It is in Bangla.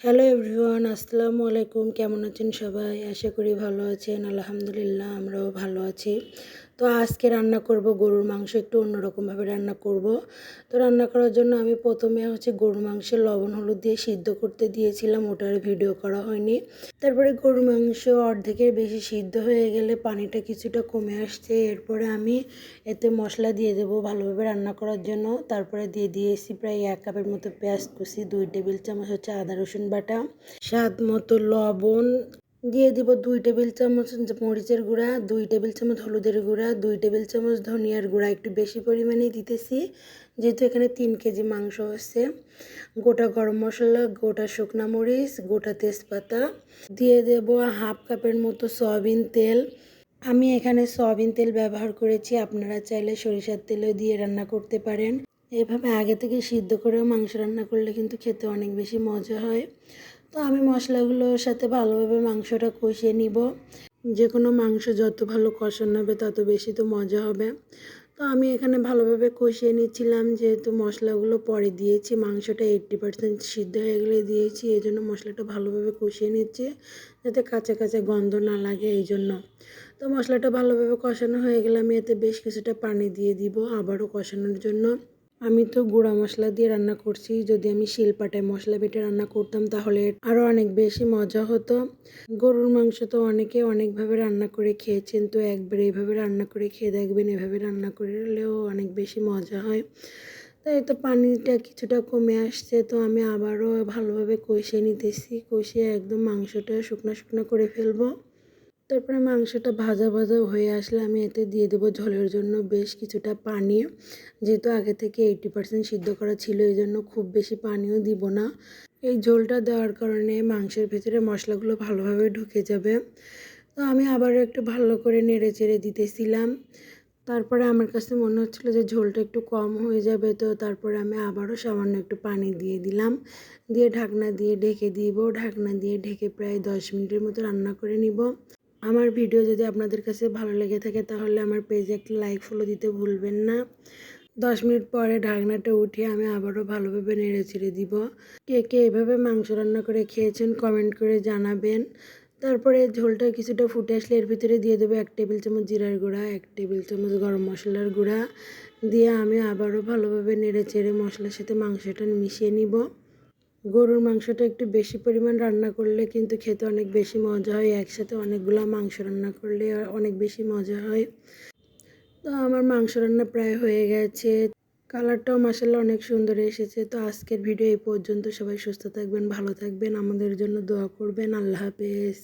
হ্যালো এভরিওয়ান, আসসালামু আলাইকুম। কেমন আছেন সবাই? আশা করি ভালো আছেন। আলহামদুলিল্লাহ আমরাও ভালো আছি। তো আজকে রান্না করব গরুর মাংস, একটু অন্যরকমভাবে রান্না করব। তো রান্না করার জন্য আমি প্রথমে গরুর মাংস লবণ হলুদ দিয়ে সিদ্ধ করতে দিয়েছিলাম, ওটার ভিডিও করা হয়নি। তারপরে গরুর মাংস অর্ধেকের বেশি সিদ্ধ হয়ে গেলে পানিটা কিছুটা কমে আসছে, এরপরে আমি এতে মশলা দিয়ে দেবো ভালোভাবে রান্না করার জন্য। তারপরে দিয়ে দিয়েছি প্রায় 1 কাপের মতো পেঁয়াজ কুচি, 2 টেবিল চামচ আদা রসুন বাটা, স্বাদ মতো লবণ দিয়ে দিব, 2 টেবিল চামচ মরিচের গুঁড়া, 2 টেবিল চামচ হলুদের গুঁড়া, 2 টেবিল চামচ ধনিয়ার গুঁড়া, একটু বেশি পরিমাণেই দিতেছি যেহেতু এখানে 3 কেজি মাংস আছে। গোটা গরম মশলা, গোটা শুকনা মরিচ, গোটা তেজপাতা দিয়ে দেব। 1/2 কাপের মতো সয়াবিন তেল, আমি এখানে সয়াবিন তেল ব্যবহার করেছি, আপনারা চাইলে সরিষার তেলও দিয়ে রান্না করতে পারেন। এভাবে আগে থেকে সিদ্ধ করেও মাংস রান্না করলে কিন্তু খেতে অনেক বেশি মজা হয়। তো আমি মশলাগুলোর সাথে ভালোভাবে মাংসটা কষিয়ে নিব। যে কোনো মাংস যত ভালো কষানো হবে তত বেশি তো মজা হবে। তো আমি এখানে ভালোভাবে কষিয়ে নিচ্ছিলাম, যেহেতু মশলাগুলো পরে দিয়েছি, মাংসটা 80% সিদ্ধ হয়ে গেলে দিয়েছি, এই জন্য মশলাটা ভালোভাবে কষিয়ে নিচ্ছি যাতে কাঁচা কাঁচা গন্ধ না লাগে, এই জন্য। তো মশলাটা ভালোভাবে কষানো হয়ে গেলে আমি এতে বেশ কিছুটা পানি দিয়ে দিব আবারও কষানোর জন্য। আমি তো গুঁড়া মশলা দিয়ে রান্না করছি, যদি আমি শিলপাটায় মশলা বেটে রান্না করতাম তাহলে আরও অনেক বেশি মজা হতো। গরুর মাংস তো অনেকে অনেকভাবে রান্না করে খেয়েছেন, তো একবার এইভাবে রান্না করে খেয়ে দেখবেন, এভাবে রান্না করলেও অনেক বেশি মজা হয়। তো এই তো পানিটা কিছুটা কমে আসছে, তো আমি আবারও ভালোভাবে কষিয়ে নিতেছি, কষিয়ে একদম মাংসটা শুকনো শুকনো করে ফেলবো। তারপরে মাংসটা ভাজা ভাজা হয়ে আসলে আমি এতে দিয়ে দেবো ঝোলের জন্য বেশ কিছুটা পানি, যেহেতু আগে থেকে 80% সিদ্ধ করা ছিল, এই জন্য খুব বেশি পানিও দিব না। এই ঝোলটা দেওয়ার কারণে মাংসের ভিতরে মশলাগুলো ভালোভাবে ঢুকে যাবে। তো আমি আবারও একটু ভালো করে নেড়ে চেড়ে দিতেছিলাম। তারপরে আমার কাছে মনে হচ্ছিলো যে ঝোলটা একটু কম হয়ে যাবে, তো তারপরে আমি আবারও সামান্য একটু পানি দিয়ে দিলাম, দিয়ে ঢাকনা দিয়ে ঢেকে দিব। ঢাকনা দিয়ে ঢেকে প্রায় 10 মিনিটের মতো রান্না করে নিব। আমার ভিডিও যদি আপনাদের কাছে ভালো লেগে থাকে তাহলে আমার পেজে একটা লাইক ফলো দিতে ভুলবেন না। 10 মিনিট পরে ঢাকনাটা উঠিয়ে আমি আবারও ভালোভাবে নেড়ে চেড়ে দিব। কে কে এভাবে মাংস রান্না করে খেয়েছেন কমেন্ট করে জানাবেন। তারপরে ঝোলটা কিছুটা ফুটে আসলে এর ভিতরে দিয়ে দেবো 1 টেবিল চামচ জিরার গুঁড়া, 1 টেবিল চামচ গরম মশলার গুঁড়া, দিয়ে আমি আবারও ভালোভাবে নেড়ে চেড়ে মশলার সাথে মাংসটা মিশিয়ে নিব। গরুর মাংসটা একটু বেশি পরিমাণ রান্না করলে কিন্তু খেতে অনেক বেশি মজা হয়, একসাথে অনেকগুলো মাংস রান্না করলে অনেক বেশি মজা হয়। তো আমার মাংস রান্না প্রায় হয়ে গেছে, কালারটাও মাশাআল্লাহ অনেক সুন্দর এসেছে। তো আজকের ভিডিও এই পর্যন্ত, সবাই সুস্থ থাকবেন, ভালো থাকবেন, আমাদের জন্য দোয়া করবেন। আল্লাহ হাফেজ।